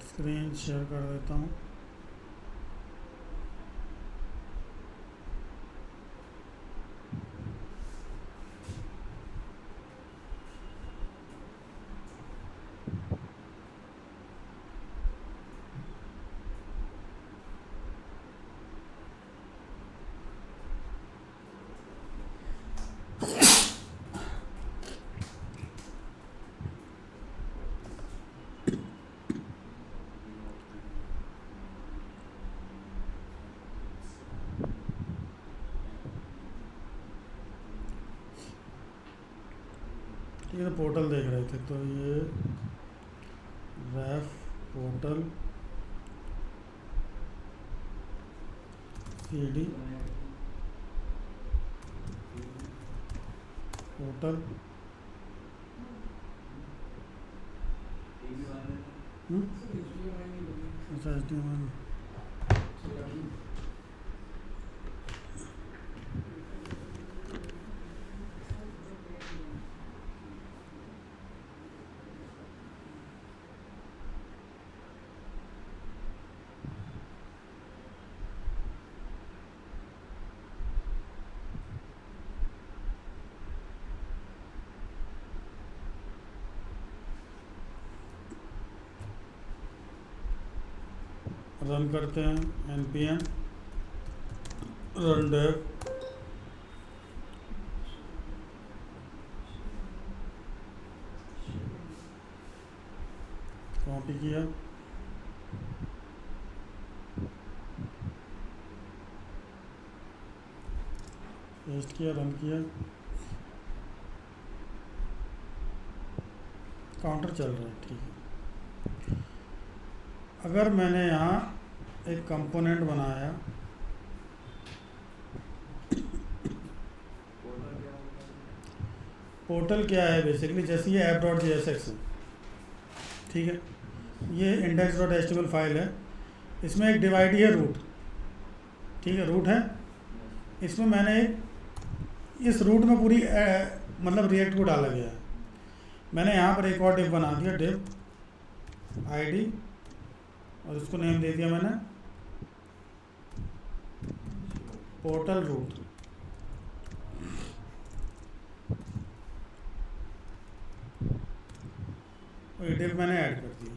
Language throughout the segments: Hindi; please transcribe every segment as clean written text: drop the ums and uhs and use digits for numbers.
स्क्रीन शेयर कर देता हूँ। ये तो पोर्टल देख रहे थे, तो ये रेफ पोर्टल CD पोर्टल अच्छा HTML रन करते हैं। npm run dev कॉपी किया, पेस्ट किया, रन किया, काउंटर चल रहा है। ठीक है। अगर मैंने यहाँ एक कंपोनेंट बनाया, पोर्टल क्या है बेसिकली, जैसे ये app.jsx है, ठीक है, ये index.html फाइल है, इसमें एक डिवाइड है रूट, ठीक है, रूट है, इसमें मैंने इस रूट में पूरी मतलब रिएक्ट को डाला गया है। मैंने यहाँ पर एक और डिव बना दिया, डिव id, और इसको नेम दे दिया मैंने पोर्टल रूट। और ये डिव मैंने ऐड कर दिया।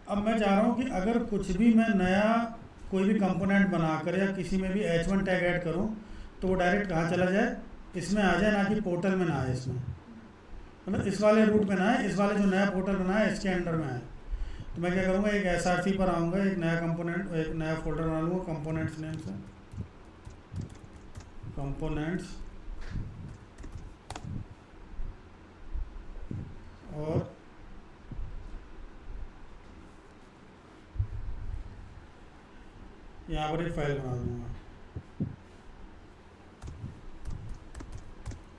अब मैं चाह रहा हूँ कि अगर कुछ भी मैं नया कोई भी कंपोनेंट बनाकर या किसी में भी h1 टैग ऐड करूँ तो वो डायरेक्ट कहाँ चला जाए, इसमें आ जाए, ना कि पोर्टल में ना आए। इसमें मतलब इस वाले रूट में ना आए, इस वाले जो नया पोर्टल बना है इसके अंडर में आए। तो मैं क्या करूँगा, एक src पर आऊँगा, एक नया कंपोनेंट, एक नया फोल्डर बना लूँगा कंपोनेंट्स नेम से, कंपोनेंट्स, और यहाँ पर एक फाइल बना दूँगा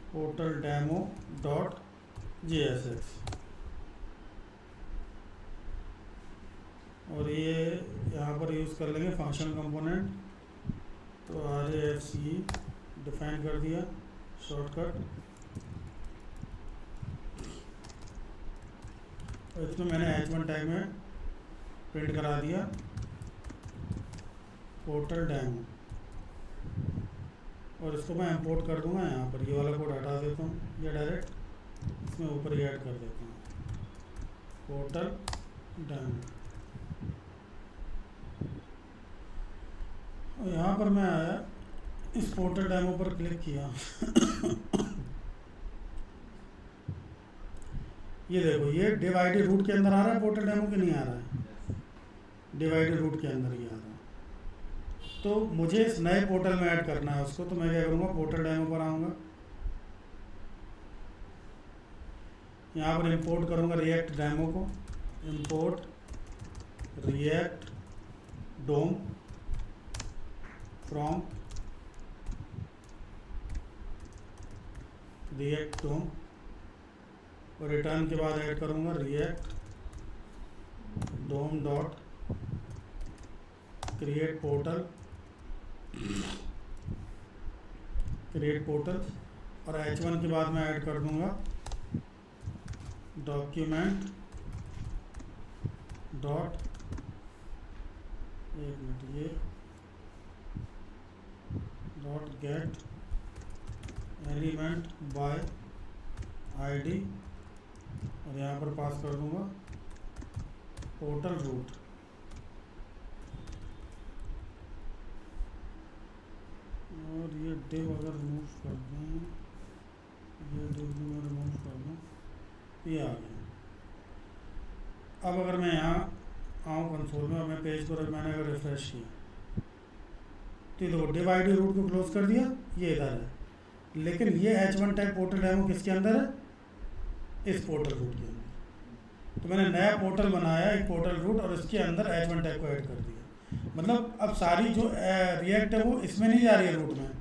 portaldemo.jsx, और ये यहाँ पर यूज़ कर लेंगे फंक्शन कंपोनेंट। तो RAFCE डिफाइन कर दिया शॉर्टकट, और इसमें मैंने h1 टैग में प्रिंट करा दिया पोर्टल डेमो, और इसको मैं इंपोर्ट कर दूंगा यहाँ पर। ये वाला कोड हटा देता हूँ, या डायरेक्ट इसमें ऊपर ही ऐड कर देता हूँ पोर्टल डेमो। और यहाँ पर मैं आया, इस पोर्टल डेमो पर क्लिक किया ये देखो, ये डिवाइडेड रूट के अंदर आ रहा है, पोर्टल डेमो के नहीं आ रहा है, डिवाइडेड रूट के अंदर ही आ रहा है। तो मुझे इस नए पोर्टल में ऐड करना है उसको, तो मैं क्या करूँगा, पोर्टल डेमो पर आऊँगा, यहाँ पर इंपोर्ट करूँगा रिएक्ट डेमो को, import React DOM from React DOM, और रिटर्न के बाद ऐड करूँगा React DOM dot create portal, create portal, और h1 के बाद मैं ऐड कर दूंगा डॉक्यूमेंट डॉट, एक मिनट, ये dot get element by ID, और यहाँ पर पास कर दूंगा पोर्टल रूट। और ये डिव अगर रिमूव कर दें, ये डिव भी मैं रिमूव कर दूँ, ये आ गया। अब अगर मैं यहाँ आऊँ कंसोल में और मैं पेज पर मैंने अगर रिफ्रेश किया तो ये देखो डिव आईडी रूट को क्लोज कर दिया, ये इधर है। लेकिन ये H1 टैग पोर्टल डेमो किसके अंदर है? इस पोर्टल रूट के अंदर। तो मैंने नया पोर्टल बनाया, एक पोर्टल रूट, और इसके अंदर H1 टैग को ऐड कर दिया। मतलब अब सारी जो रिएक्ट है वो इसमें नहीं जा रही है रूट में,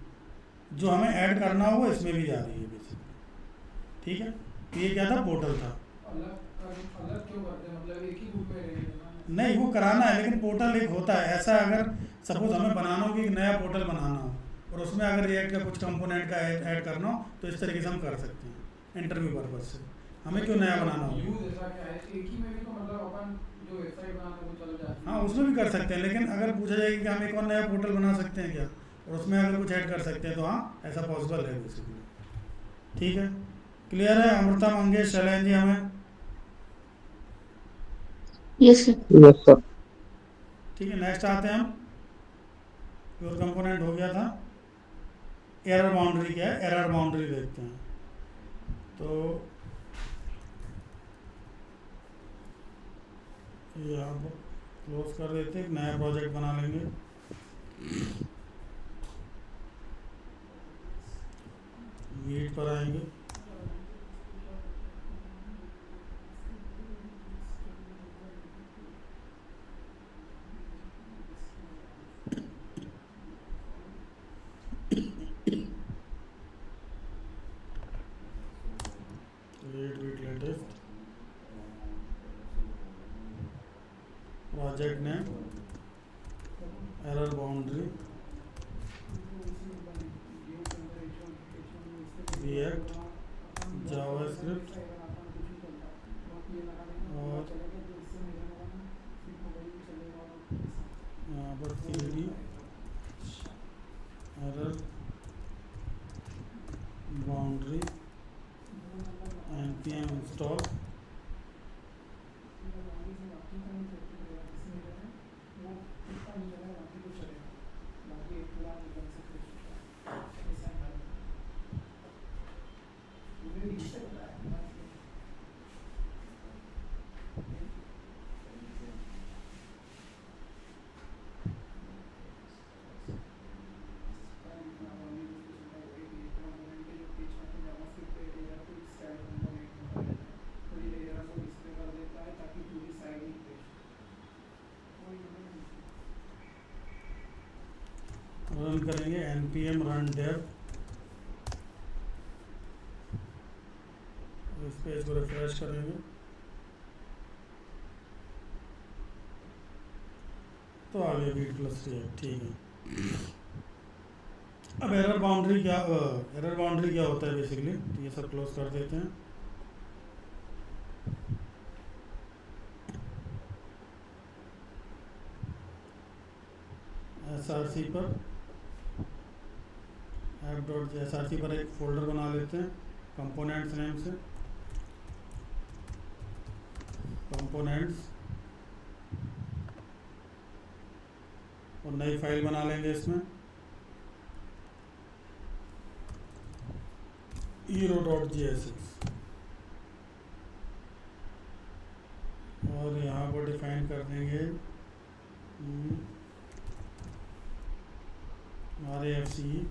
जो हमें ऐड करना हो वो इसमें भी जा रही है बेसिकली। ठीक है, तो ये क्या था? पोर्टल था। अलग क्यों करते हैं? मतलब एक ही ग्रुप में रहेगा? नहीं, वो कराना है, लेकिन पोर्टल एक होता है ऐसा। अगर सपोज हमें बनाना हो कि एक नया पोर्टल बनाना हो और उसमें अगर रिएक्ट का कुछ कंपोनेंट का ऐड करना हो तो इस तरीके से हम कर सकते हैं इंटरव्यू पर्पज से। हमें क्यों नया बनाना हो? यूज ऐसा क्या है? एक ही में भी तो मतलब अपन जो वेबसाइट बनाते हैं वो चल जाती है। हाँ, उसमें भी कर सकते हैं, लेकिन अगर पूछा जाए कि हम एक और नया पोर्टल बना सकते हैं क्या, और उसमें अगर कुछ ऐड कर सकते हैं तो हाँ, ऐसा पॉसिबल है बेसिकली। ठीक है, क्लियर है? अमृता, मंगेश, शैलेन जी हमें? Yes sir. Yes sir. ठीक है, नेक्स्ट आते हैं हम। प्योर कंपोनेंट हो गया था। एरर बाउंड्री क्या है? एरर बाउंड्री देखते हैं। तो ये आप क्लोज कर देते, एक नया प्रोजेक्ट बना लेंगे। मीट पर आएंगे, latest project name, error boundary, react, JavaScript, और यहाँ पर cd error boundary npm install, run करेंगे npm run dev। इस पेज को रिफ्रेश करेंगे तो आ गया बीट प्लस रिएक्ट। ठीक है, अब एरर बाउंड्री क्या होता है बेसिकली, तो ये सब क्लोज कर देते हैं। src पर app.src पर एक फोल्डर बना लेते हैं कंपोनेंट्स नेम से, कंपोनेंट्स, और नई फाइल बना लेंगे इसमें hero.jsx, और यहाँ पर डिफाइन कर देंगे RAFCE,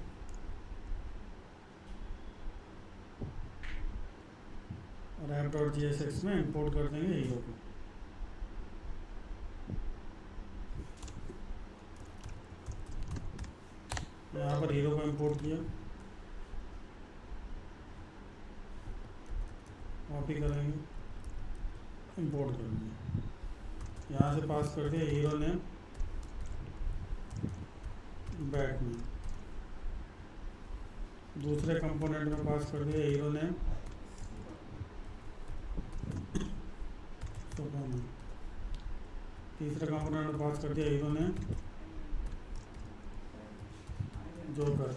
और app.jsx में इंपोर्ट कर देंगे हीरो को। यहाँ पर हीरो को इंपोर्ट किया, कॉपी करेंगे, इंपोर्ट करेंगे, यहाँ से पास कर दिया हीरो नेम बैटमैन, दूसरे कंपोनेंट में पास कर दिया हीरो नेम सुपरमैन, तीसरा कंपोनेंट पास कर दिया हीरो ने जोकर,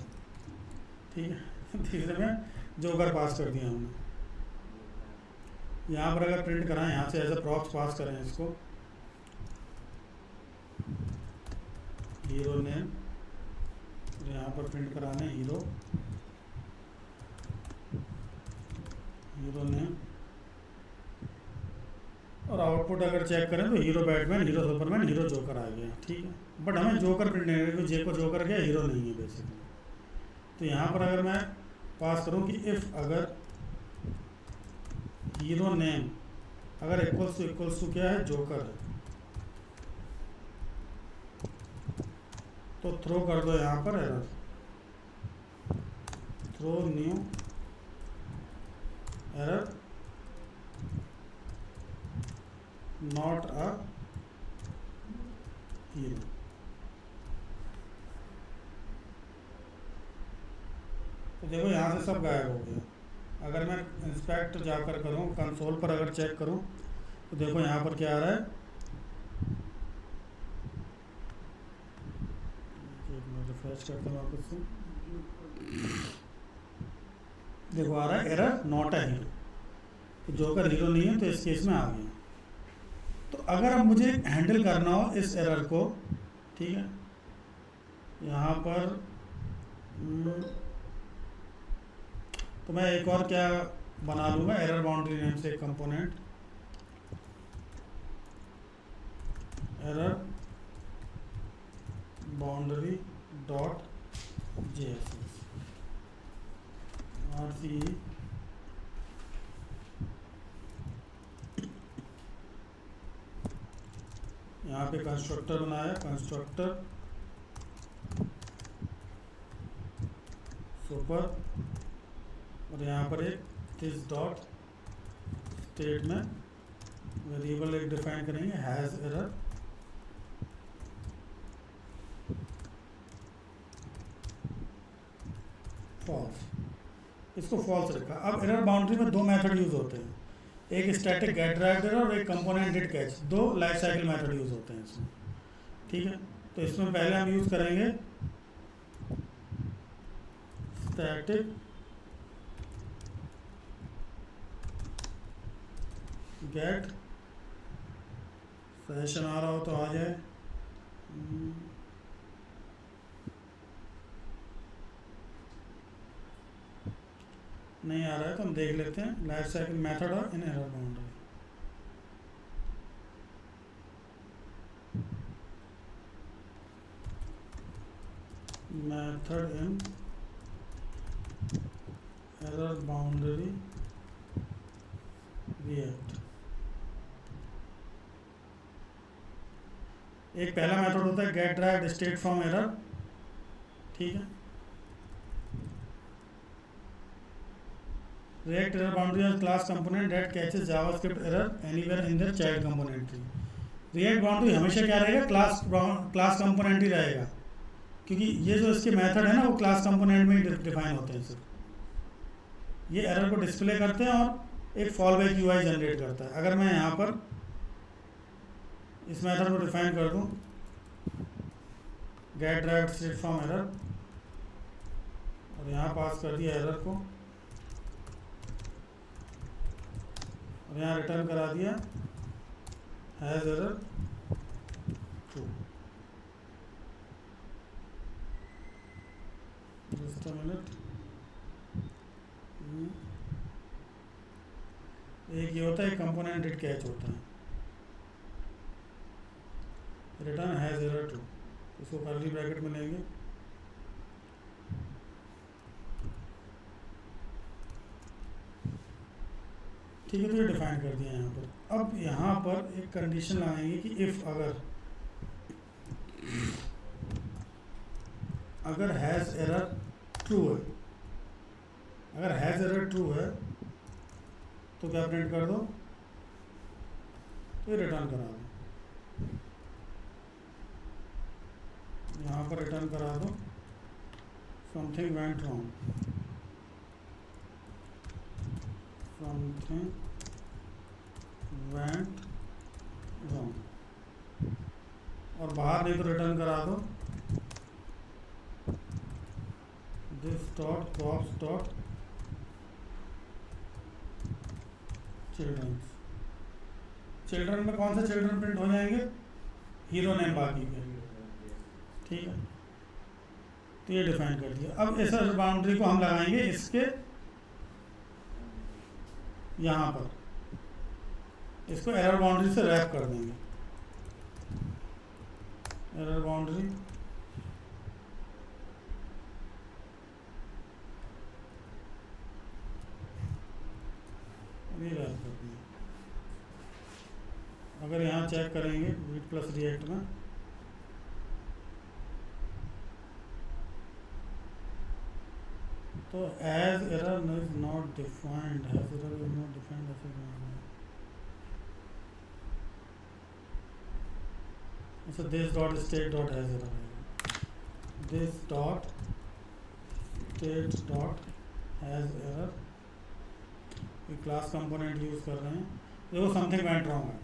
ठीक है। तीसरे में जोकर पास कर दिया हमने। यहाँ पर अगर प्रिंट कराएं, यहाँ से एज अ प्रॉप्स पास करें इसको, हीरो नेम, यहाँ पर प्रिंट कराने हीरो नेम, और आउटपुट अगर चेक करें तो hero Batman, hero Superman, hero Joker आ गया, ठीक है। बट हमें जोकर प्रिंट नहीं करेगा, जे को जोकर गया, हीरो नहीं है बेसिकली। तो यहाँ पर अगर मैं पास करूँ कि इफ़ अगर हीरो नेम अगर इक्वल्स टू क्या है, जोकर है, तो थ्रो कर दो यहाँ पर error, throw new error not a hero. तो देखो यहाँ से सब गायब हो गया। अगर मैं इंस्पेक्ट जाकर करूँ, कंसोल पर अगर चेक करूँ, तो देखो यहाँ पर क्या आ रहा है, रिफ्रेश करता हूँ वापस से, देखो आ रहा है एरर नॉट अ हीरो, तो जोकर हीरो नहीं है, तो इस केस में आ गया। तो अगर अब मुझे हैंडल करना हो इस एरर को, ठीक है, यहाँ पर तो मैं एक और क्या बना लूँगा, एरर बाउंड्री नेम से एक component, error boundary dot JSS RCE यहाँ पे कंस्ट्रक्टर बनाया, कंस्ट्रक्टर सुपर, और यहाँ पर एक दिस डॉट स्टेट में वेरिएबल एक डिफाइन करेंगे, हैज़ एरर, फॉल्स, इसको फॉल्स रखा। अब एरर बाउंड्री में दो मेथड यूज होते हैं, एक स्टैटिक गेट ड्राइव्ड एरर और एक कंपोनेंट डिड कैच, दो लाइफ साइकिल मेथड यूज होते हैं इसमें, ठीक है। तो इसमें पहले हम यूज करेंगे स्टैटिक गेट, सेशन आ रहा हो तो आ जाए, नहीं आ रहा है तो हम देख लेते हैं, लाइफ साइकिल मेथड और in error boundary. Method in error boundary React, एक पहला मेथड होता है get derived state from error, ठीक है। React error boundary is class component that catches JavaScript error anywhere in the child component tree. React boundary हमेशा क्या रहेगा, क्लास कंपोनेंट ही रहेगा, क्योंकि ये जो इसके मेथड है ना वो क्लास कंपोनेंट में ही डिफाइन होते हैं सिर्फ। ये एरर को डिस्प्ले करते हैं और एक फॉल बैक यूआई जनरेट करता है। अगर मैं यहाँ पर इस मेथड को डिफाइन कर दूँ, get derived state from error, और यहाँ पास कर दिया एरर को, और यहाँ रिटर्न करा दिया has error true. Just a minute, एक ये होता है, एक कंपोनेंट डिड कैच होता है, रिटर्न हैज़ एरर ट्रू, इसको कर्ली ब्रैकेट में लेंगे, ठीक है। तो ये डिफाइन कर दिया यहाँ पर। अब यहाँ पर एक कंडीशन लगाएंगे कि इफ़ अगर हैज़ एरर ट्रू है, अगर हैज़ एरर ट्रू है तो क्या प्रिंट कर दो, तो ये रिटर्न करा दो, यहाँ पर रिटर्न करा दो something went wrong, something went wrong। और बाहर नहीं तो रिटर्न करा दो this dot props dot children. Children में कौन से चिल्ड्रन प्रिंट हो जाएंगे? हीरो नेम बाकी के। ठीक है, तो ये डिफाइन कर दिया। अब इस बाउंड्री को हम लगाएंगे इसके यहाँ पर, इसको एरर बाउंड्री से रैप कर देंगे। एरर बाउंड्री ये रैप कर देंगे। अगर यहाँ चेक करेंगे वीट प्लस रिएक्ट में, तो has error is not defined, has error is not defined ऐसे अच्छा this dot state dot has error है, this dot state dot has error. ये क्लास कंपोनेंट यूज कर रहे हैं, देखो समथिंग वेंट रॉन्ग है।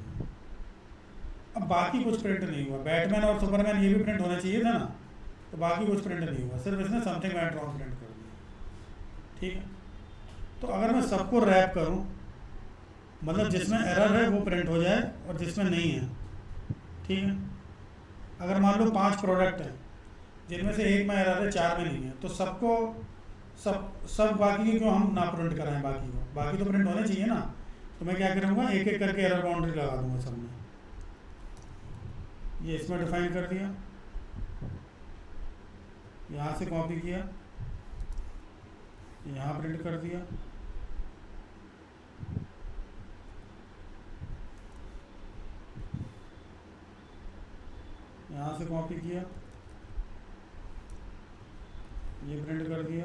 अब बाकी कुछ प्रिंट नहीं हुआ, बैटमैन और सुपरमैन ये भी प्रिंट होना चाहिए था ना, तो बाकी कुछ प्रिंट नहीं हुआ, सिर्फ इसने समथिंग वेंट रॉन्ग प्रिंट कर दिया। ठीक है, तो अगर मैं सबको रैप करूं, मतलब जिसमें एरर है वो प्रिंट हो जाए और जिसमें नहीं है। ठीक है, अगर मान लो 5 प्रोडक्ट हैं जिनमें से एक में एरर है 4 में नहीं है, तो सबको सब बाकी की क्यों हम ना प्रिंट कराएं? बाकी तो प्रिंट होने चाहिए ना। तो मैं क्या करूँगा, एक एक करके एरर बाउंड्री लगा दूंगा सब में। ये इसमें डिफाइन कर दिया, यहाँ से कॉपी किया, यहाँ प्रिंट कर दिया, यहाँ से कॉपी किया, ये प्रिंट कर दिया,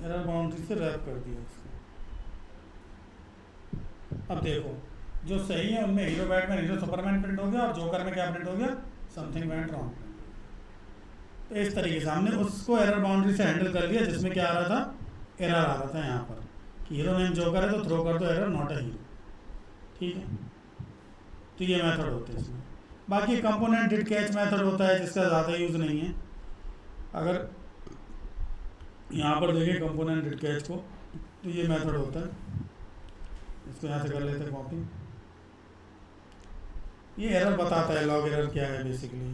एरर बाउंड्री से रैप कर दिया इसको। अब देखो जो सही है उनमें hero Batman hero Superman print हो गया, और जोकर में क्या प्रिंट हो गया? Something went wrong. तो इस तरीके से हमने उसको एरर बाउंड्री से हैंडल कर लिया, जिसमें क्या आ रहा था? एरर आ रहा था यहाँ पर कि हीरो नेम जोकर है तो थ्रो कर दो एरर नॉट अ हीरो। ठीक है, तो ये मेथड होते हैं इसमें। बाकी कंपोनेंट डिड कैच मेथड होता है जिसका ज़्यादा यूज़ नहीं है। अगर यहाँ पर देखिए कंपोनेंट डिड कैच को, तो ये मेथड होता है, इसको यहाँ से कर लेते हैं कॉपी। ये एरर बताता है, लॉग एरर क्या है बेसिकली।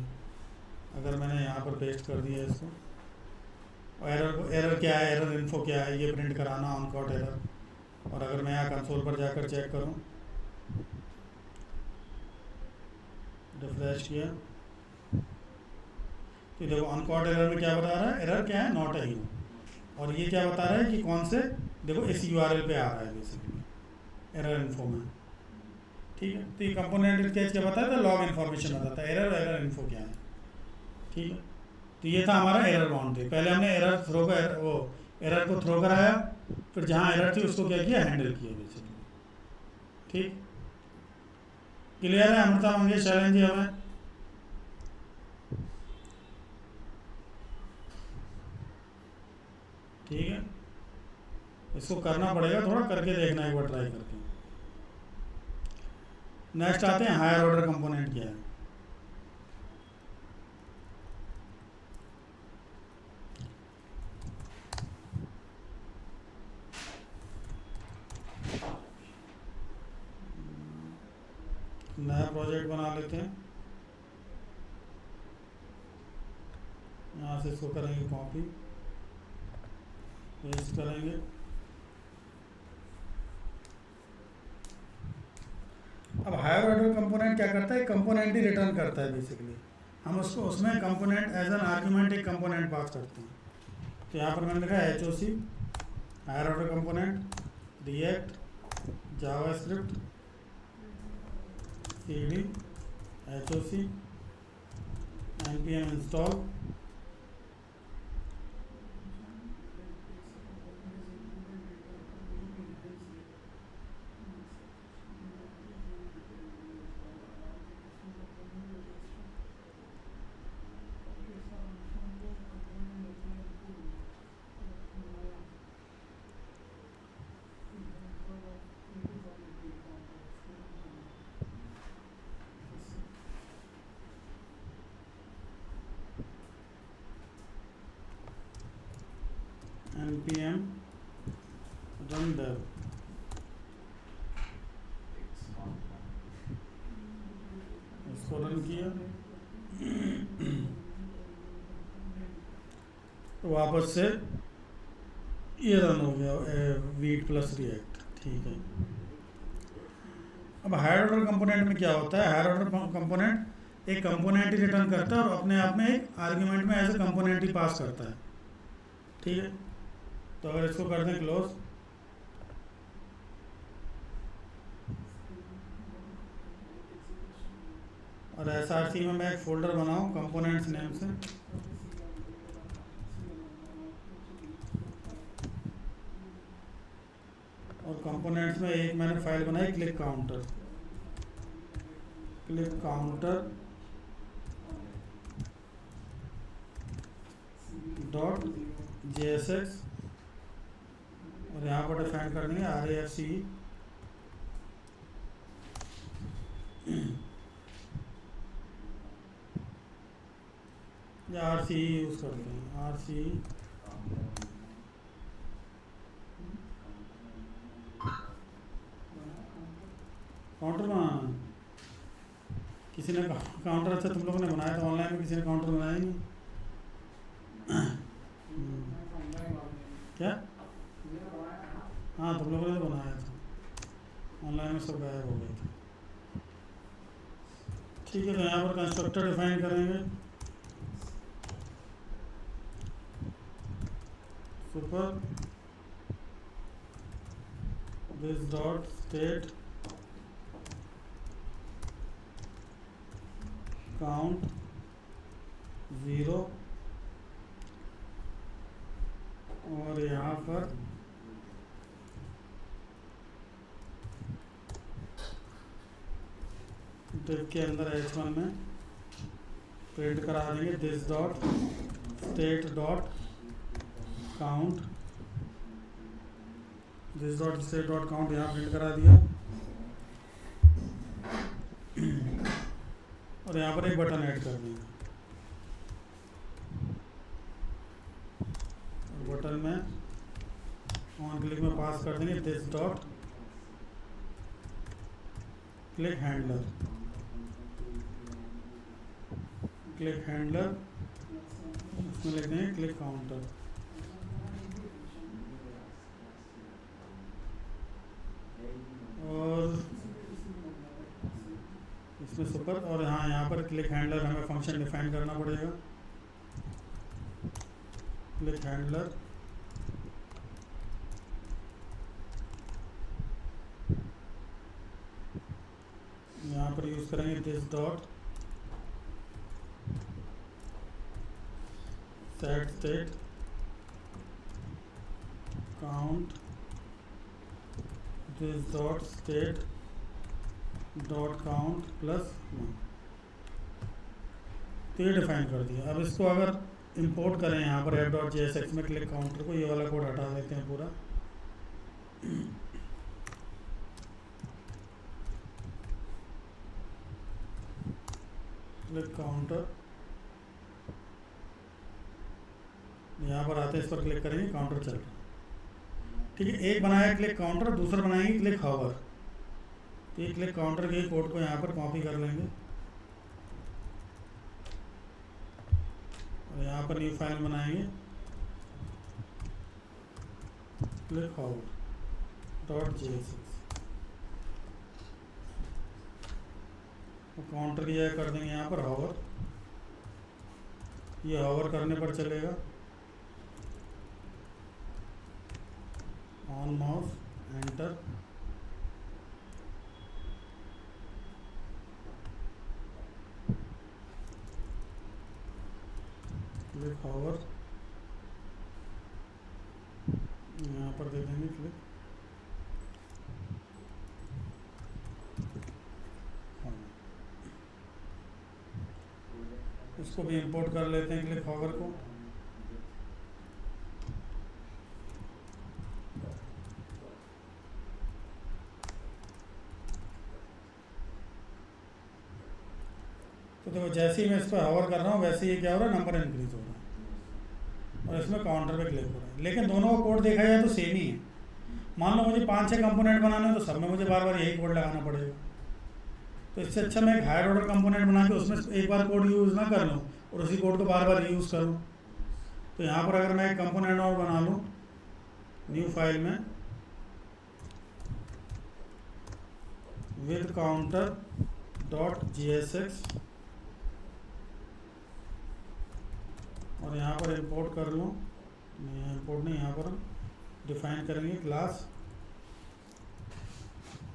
अगर मैंने यहाँ पर पेस्ट कर दिया इसको, और एरर क्या है, एरर इन्फो क्या है, ये प्रिंट कराना ऑन कॉट एरर। और अगर मैं यहाँ कंसोल पर जाकर चेक करूँ, रिफ्रेश किया, तो देखो ऑन कॉट एरर में क्या बता रहा है? एरर क्या है? Not a hero. और ये क्या बता रहा है कि कौन से, देखो इस यूआरएल पे आ रहा है बेसिकली एरर इन्फो में। ठीक है, तो ये कंपोनेंट डिड कैच क्या बताता है? लॉग इन्फॉर्मेशन बताता है, एरर इन्फो क्या है। ठीक है, तो ये था हमारा एरर बाउंड्री। पहले हमने एरर थ्रो का वो एरर को थ्रो कराया, फिर जहाँ एरर थी उसको क्या किया? हैंडल किया बेसिकली। ठीक, क्लियर है अमृता मंगेश शैलेंद्र जी? हमें ठीक है, इसको करना पड़ेगा, थोड़ा करके देखना एक बार ट्राई करके। नेक्स्ट आते हैं हायर ऑर्डर कंपोनेंट क्या है। नया प्रोजेक्ट बना लेते हैं, यहाँ से इसको करेंगे कॉपी, पेस्ट करेंगे। अब हायर ऑर्डर कंपोनेंट क्या करता है? कंपोनेंट ही रिटर्न करता है बेसिकली। हम उसको उसमें कंपोनेंट एज एन आर्ग्यूमेंट एक कंपोनेंट पास करते हैं। तो यहाँ पर मैंने लिखा है HOC higher order component react javascript CD HOC npm install npm run dev। इसको रन किया तो वापस से ये रन हो गया वीट प्लस रिएक्ट। ठीक है। अब हायर ऑर्डर कंपोनेंट में क्या होता है? हायर ऑर्डर कंपोनेंट एक कंपोनेंट ही रिटर्न करता है और अपने आप में एक आर्ग्यूमेंट में एज ए कंपोनेंट ही पास करता है। ठीक है। तो अगर इसको कर दें क्लोज, और SRC में मैं एक फोल्डर बनाऊं कंपोनेंट्स नेम से, और कंपोनेंट्स में एक मैंने फाइल बनाई क्लिक काउंटर डॉट JSX, और यहाँ पर डिफाइन कर देंगे RAFC या RCE यूज़ करते हैं, RCE। काउंटर बनाना किसी ने काउंटर, अच्छा तुम लोगों ने बनाया था ऑनलाइन में, किसी ने काउंटर बनाया नहीं क्या? हाँ तुम लोगों ने तो बनाया था, ऑनलाइन में सब गायब हो गए थे। ठीक है। तो यहाँ पर कंस्ट्रक्टर डिफाइन करेंगे super this dot state count 0, और यहाँ पर डिव के अंदर H1 में प्रिंट करा देंगे this dot state dot count, this dot state dot count यहाँ प्रिंट करा दिया, और यहाँ पर एक बटन ऐड कर देंगे। बटन में ऑन क्लिक में पास कर देंगे दिस डॉट क्लिक हैंडलर, उसमें लिख देंगे क्लिक काउंटर, और इसमें सुपर, और हाँ यहाँ पर क्लिक हैंडलर हमें फंक्शन डिफाइन करना पड़ेगा। क्लिक हैंडलर यहाँ पर यूज करेंगे this dot set state count this dot state dot count plus 1। तो ये डिफाइन कर दिया। अब इसको अगर इंपोर्ट करें यहाँ पर f.jsx में क्लिक काउंटर को, ये वाला कोड हटा देते हैं पूरा, क्लिक काउंटर, यहाँ पर आते हैं, इस पर क्लिक करेंगे, काउंटर चल रहा है। ठीक है। एक बनाया क्लिक काउंटर, दूसरा बनाएंगे क्लिक हावर। तो ये क्लिक काउंटर के कोड को यहाँ पर कॉपी कर लेंगे, और यहाँ पर न्यू फाइल बनाएंगे क्लिक हावर डॉट JSX, और काउंटर की जगह कर देंगे यहाँ पर हावर। ये हावर करने पर चलेगा, ऑन माउस एंटर, क्लिक हावर, यहाँ पर दे देंगे क्लिक हावर। इसको भी इंपोर्ट कर लेते हैं क्लिक हावर को। तो देखो जैसे ही मैं इस पर हावर कर रहा हूँ वैसे ही क्या हो रहा है, नंबर इंक्रीज हो रहा है, और इसमें काउंटर पे क्लिक हो रहा है। लेकिन दोनों का कोड देखा जाए तो सेम ही है। मान लो मुझे 5-6 कंपोनेंट बनाने हैं तो सब में मुझे बार बार यही कोड लगाना पड़ेगा। तो इससे अच्छा मैं एक हायर ऑर्डर कंपोनेंट बना के उसमें एक बार कोड यूज़ ना कर लूँ और उसी कोड को बार बार यूज़ करूँ। तो यहाँ पर अगर मैं एक कंपोनेंट और बना लूँ न्यू फाइल में विद काउंटर डॉट JSX और यहाँ पर इंपोर्ट कर लूँ, नहीं इंपोर्ट नहीं, यहाँ पर डिफाइन करेंगे क्लास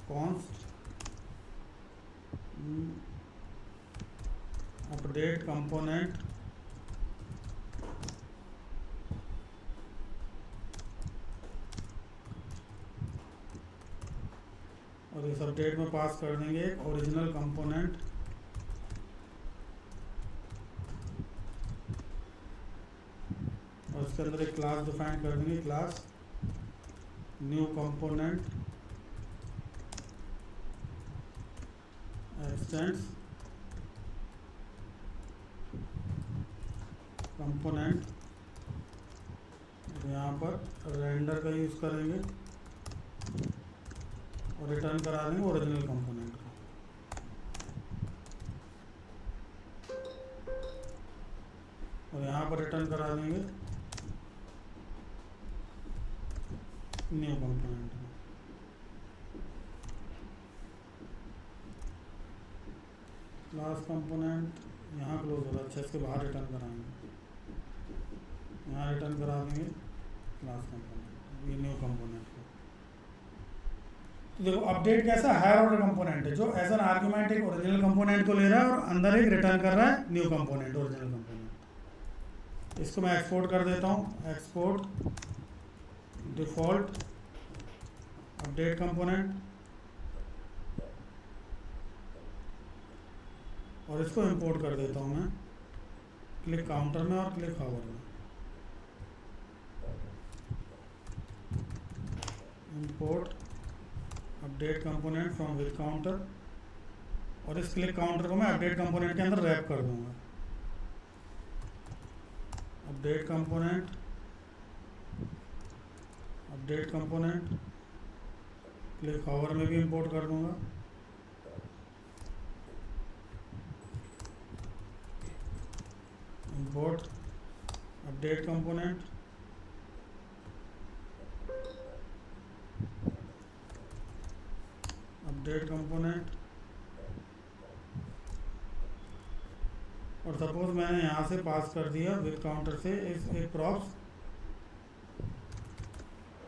कॉन्स्ट अपडेट कंपोनेंट और इस अपडेट में पास कर देंगे एक ओरिजिनल कंपोनेंट और उसके अंदर एक क्लास डिफाइन कर देंगे class new component x tends component. यहाँ पर रेंडर का यूज़ करेंगे और रिटर्न करा देंगे ओरिजिनल कंपोनेंट को। और यहाँ पर रिटर्न करा देंगे न्यू कंपोनेंट को। क्लास कंपोनेंट यहाँ क्लोज हो रहा है, अच्छा इसके बाहर रिटर्न कराएंगे, यहाँ रिटर्न करा देंगे क्लास कंपोनेंट, ये न्यू कंपोनेंट को। तो देखो अपडेट कैसा हायर ऑर्डर कंपोनेंट है जो एज एन आर्गुमेंट एक ओरिजिनल कंपोनेंट को ले रहा है और अंदर एक रिटर्न कर रहा है न्यू कंपोनेंट ओरिजिनल कंपोनेंट। इसको मैं एक्सपोर्ट कर देता हूँ, एक्सपोर्ट डिफॉल्ट अपडेट कंपोनेंट और इसको इंपोर्ट कर देता हूँ मैं क्लिक काउंटर में और क्लिक हावर में। Import update component from with counter और इस क्लिक काउंटर को मैं अपडेट कंपोनेंट के अंदर रैप कर दूंगा। अपडेट कंपोनेंट क्लिक हावर में भी इंपोर्ट कर दूंगा। इंपोर्ट अपडेट कंपोनेंट और सपोज मैंने यहाँ से पास कर दिया विद काउंटर से एक props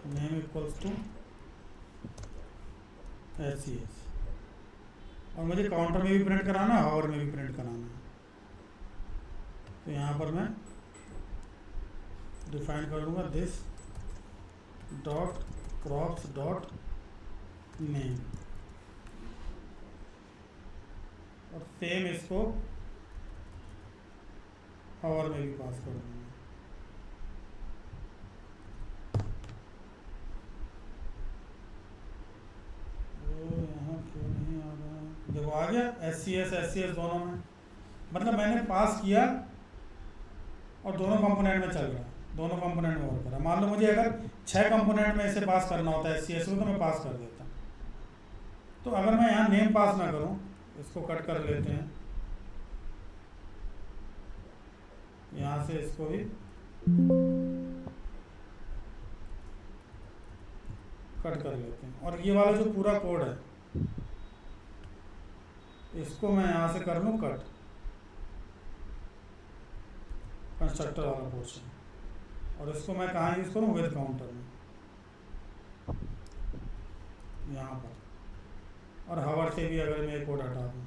name equals to SCS और मुझे काउंटर में भी प्रिंट कराना है हावर में भी प्रिंट कराना है। तो यहाँ पर मैं डिफाइन करूँगा this dot props dot name और सेम इसको हावर में भी पास कर दूँगा। यहाँ क्यों नहीं आ रहा? देखो आ गया SCS दोनों में, मतलब मैंने पास किया और दोनों कंपोनेंट में चल रहा है, दोनों कंपोनेंट में वर्क कर रहा है। मान लो मुझे अगर 6 कंपोनेंट में इसे पास करना होता है SCS को तो मैं पास कर देता। तो अगर मैं यहाँ नेम पास ना करूँ, इसको कट कर लेते हैं, यहाँ से इसको भी कट कर लेते हैं और ये वाला जो पूरा कोड है इसको मैं यहाँ से कर लूँ कट, कंस्ट्रक्टर वाला पोर्शन, और इसको मैं कहाँ यूज़ करूँ विद काउंटर में यहाँ पर, और हावर से भी अगर मैं कोड हटा दूँ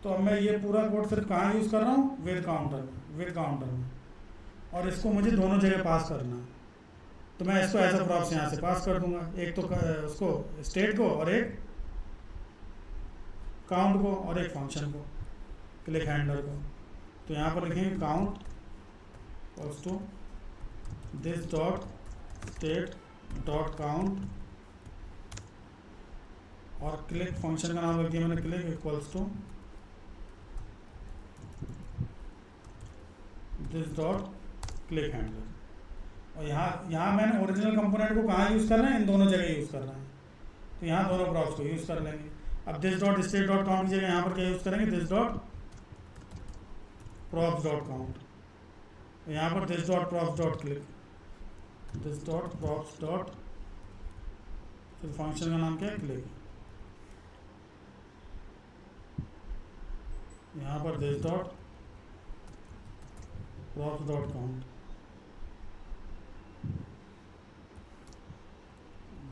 तो अब मैं ये पूरा कोड सिर्फ कहाँ यूज़ कर रहा हूँ विद काउंटर में और इसको मुझे दोनों जगह पास करना है। तो मैं इसको एज अ प्रॉप्स यहाँ से पास कर दूंगा, एक तो उसको स्टेट को और एक काउंट को और एक फंक्शन को क्लिक हैंडलर को। तो यहाँ पर लिखेंगे count equals to this dot state dot count और क्लिक फंक्शन का नाम रख दिया मैंने click equals to this dot click handler. और यहाँ मैंने ओरिजिनल कंपोनेंट को कहाँ यूज़ करना है, इन दोनों जगह यूज़ करना है, तो यहाँ दोनों प्रॉप्स को यूज़ कर लेंगे। अब this dot state dot count की जगह यहाँ पर क्या यूज़ करेंगे, this dot props dot count. यहाँ पर this dot props dot click, this dot props dot, फिर फंक्शन का नाम क्या है क्लिक। यहाँ पर this dot props dot count,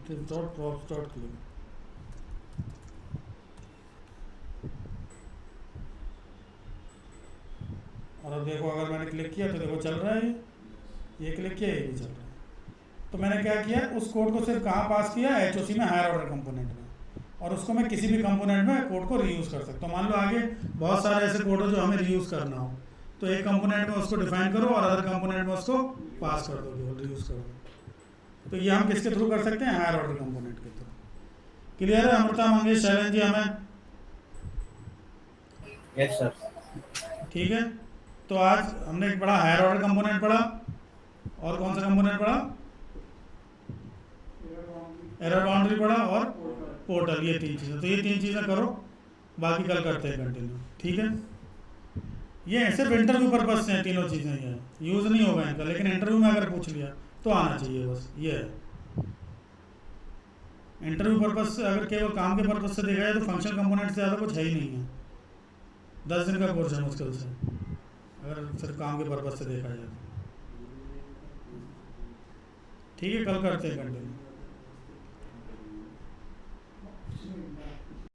this dot props dot click. और अब देखो अगर मैंने क्लिक किया तो देखो चल रहा है, ये क्लिक किया ये भी चल रहा है। तो मैंने क्या किया, उस कोड को सिर्फ कहाँ पास किया, HOC में हायर ऑर्डर कंपोनेंट में, और उसको मैं किसी भी कंपोनेंट में कोड को रीयूज़ कर सकता हूँ। मान लो आगे बहुत सारे ऐसे कोड हो जो हमें रीयूज़ करना हो, तो एक कंपोनेंट में उसको डिफाइन करो और अदर कंपोनेंट में उसको पास कर दो, रीयूज़ कर दो। तो ये हम किसके थ्रू कर सकते हैं, हायर ऑर्डर कंपोनेंट के थ्रू। क्लियर है अमृता, मंगेश, शैलन जी, हमें? Yes sir. ठीक है, तो आज हमने एक बड़ा हायर ऑर्डर कंपोनेंट पढ़ा, और कौन सा कंपोनेंट पढ़ा, एरर बाउंड्री पढ़ा, और पोर्टल, ये 3 चीज़ें। तो ये 3 चीज़ें करो, बाकी कल करते हैं कंटिन्यू, ठीक है। ये सिर्फ इंटरव्यू पर्पज से हैं तीनों चीज़ें, ये यूज़ नहीं होगा इनका, लेकिन इंटरव्यू में अगर पूछ लिया तो आना चाहिए, बस ये है। इंटरव्यू पर्पज से अगर केवल काम के पर्पज से देखा जाए तो फंक्शनल कंपोनेंट से ज़्यादा कुछ है ही नहीं है। 10 दिन का कोर्स है मुश्किल से, अगर सिर्फ काम के पर्पज से देखा जाए तो। ठीक है, कल करते हैं कंटिन्यू।